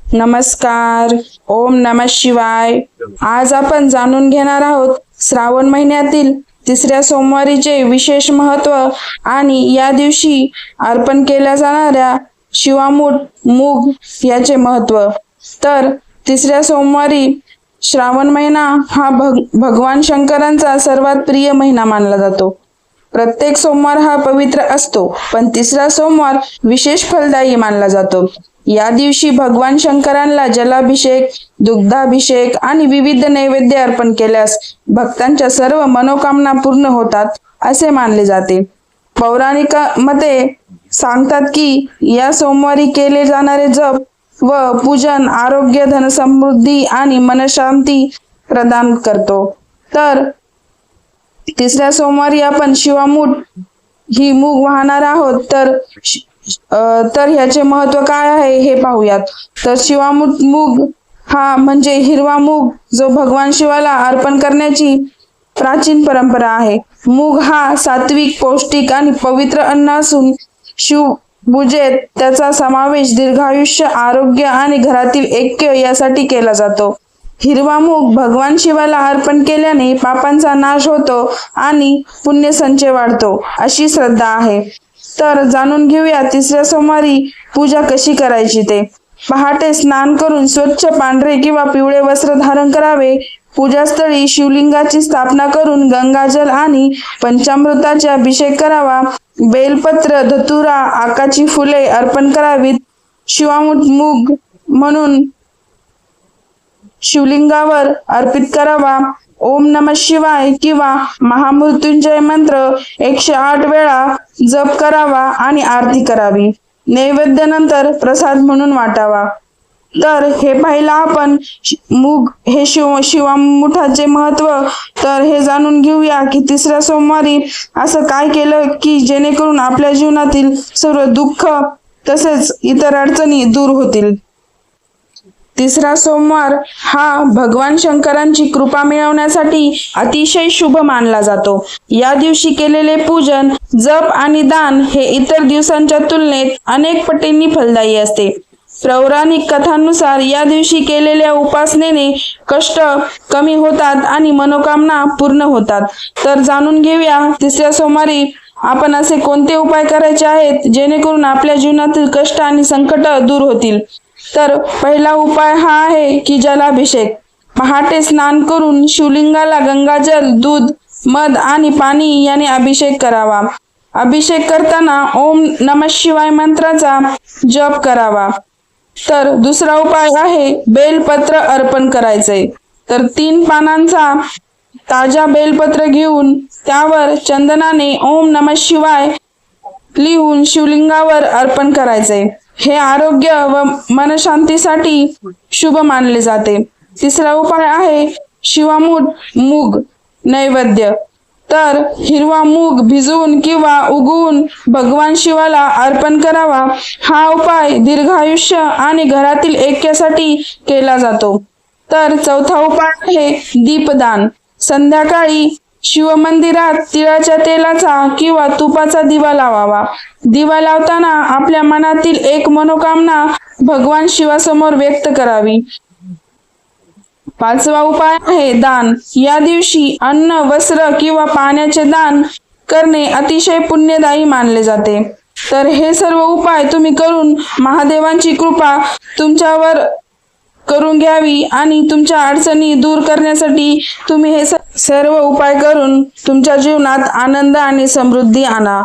नमस्कार. ओम नमः शिवाय. आज आपण जाणून घेणार आहोत श्रावण महिन्यातील तिसऱ्या सोमवारीचे विशेष महत्त्व आणि या दिवशी अर्पण केल्या जाणाऱ्या शिवामूठ मूग याचे महत्त्व. तर तिसऱ्या सोमवारी श्रावण महिना हा भगवान शंकरांचा सर्वात प्रिय महिना मानला जातो. प्रत्येक सोमवार हा पवित्र असतो, पण तिसरा सोमवार विशेष फलदायी मानला जातो. या दिवशी भगवान शंकरांना जलाभिषेक, दुग्धाभिषेक आणि विविध नैवेद्य अर्पण केल्यास भक्तांच्या सर्व मनोकामना पूर्ण होतात असे मानले जाते. पौराणिक मते सांगतात की या सोमवारी केले जाणारे जप व पूजन आरोग्य, धनसमृद्धी आणि मनशांती प्रदान करतो. तर तिसऱ्या सोमवारी आपण शिवामूठ ही मूग वाहणार आहोत. तर ह्याचे महत्त्व काय आहे हे पाहूयात. तर शिवामूठ मूग हा म्हणजे हिरवा मूग, जो भगवान शिवाला अर्पण करण्याची प्राचीन परंपरा आहे. मूग हा सात्विक, पौष्टिक आणि पवित्र अन्न असून शिवपूजेत त्याचा समावेश दीर्घायुष्य, आरोग्य आणि घरातील ऐक्य यासाठी केला जातो. हिरवा मूग भगवान शिवाला अर्पण केल्याने पापांचा नाश होतो आणि पुण्यसंचय वाढतो अशी श्रद्धा आहे. तर जाणून घेऊया तिसऱ्या सोमवारी पूजा कशी करायची ते. पहाटे स्नान करून स्वच्छ पांढरे किंवा पिवळे वस्त्र धारण करावे. पूजास्थळी शिवलिंगाची स्थापना करून गंगाजल आणि पंचामृताचे अभिषेक करावा. बेलपत्र, धतुरा, आकाची फुले अर्पण करावीत. शिवामूठ मूग म्हणून शिवलिंगावर अर्पित करावा. ओम नमः शिवाय किंवा महामृत्युंजय मंत्र 108 वेळा जप करावा आणि आरती करावी. नैवेद्य नंतर प्रसाद म्हणून वाटावा. तर हे पाहिलं आपण मूग हे शिवामुठाचे महत्त्व. तर हे जाणून घेऊया की तिसऱ्या सोमवारी असं काय केलं की जेणेकरून आपल्या जीवनातील सर्व दुःख तसेच इतर अडचणी दूर होतील. तिसरा सोमवार हा भगवान शंकरांची कृपा मिळवण्यासाठी अतिशय शुभ मानला जातो. या दिवशी केलेले पूजन, जप आणि दान हे इतर दिवसांच्या तुलनेत अनेक पटींनी फलदायी असते. पौराणिक कथांनुसार या दिवशी केलेल्या उपासनेने कष्ट कमी होतात आणि मनोकामना पूर्ण होतात. तर जाणून घेऊया तिसऱ्या सोमवारी आपण असे कोणते उपाय करायचे आहेत जेणेकरून आपल्या जीवनातील कष्ट आणि संकट दूर होतील. तर पहिला उपाय हा आहे की जलाभिषेक. पहाटे स्नान करून शिवलिंगाला गंगाजल, दूध, मध आणि पाणी याने अभिषेक करावा. अभिषेक करताना ओम नमः शिवाय मंत्राचा जप करावा. तर दुसरा उपाय आहे बेलपत्र अर्पण करायचे. तर 3 पानांचा ताजा बेलपत्र घेऊन त्यावर चंदनाने ओम नमः शिवाय लिहून शिवलिंगावर अर्पण करायचे. हे आरोग्य व मनशांतीसाठी शुभ मानले जाते. तिसरा उपाय आहे शिवामूठ मूग नैवेद्य. तर हिरवा मूग भिजवून किंवा उगवून भगवान शिवाला अर्पण करावा. हा उपाय दीर्घायुष्य आणि घरातील ऐक्यासाठी केला जातो. तर चौथा उपाय आहे दीपदान. संध्याकाळी शिवमंदिरात तिळाच्या तेलाचा किंवा तुपाचा दिवा लावावा. दिवा लावताना आपल्या मनातील एक मनोकामना भगवान शिवासमोर व्यक्त करावी. 5वा उपाय आहे दान. या दिवशी अन्न, वस्त्र किंवा पाण्याचे दान करणे अतिशय पुण्यदायी मानले जाते. तर हे सर्व उपाय तुम्ही करून महादेवांची कृपा तुमच्यावर करून घ्यावी आणि तुमच्या अडचणी दूर करण्यासाठी तुम्ही हे सर्व उपाय करून तुमच्या जीवनात आनंद आणि समृद्धी आणा.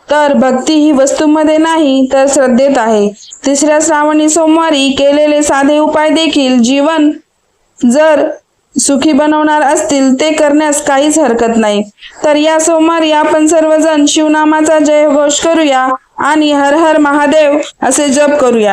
तर भक्ती ही वस्तूमध्ये नाही तर श्रद्धेत आहे. तिसऱ्या श्रावणी सोमवारी केलेले साधे उपाय देखील जीवन जर सुखी बनवणार असतील ते करण्यास काहीच हरकत नाही. तर या सोमवारी आपण सर्वजण शिवनामाचा जयघोष करूया आणि हर हर महादेव असे जप करूया.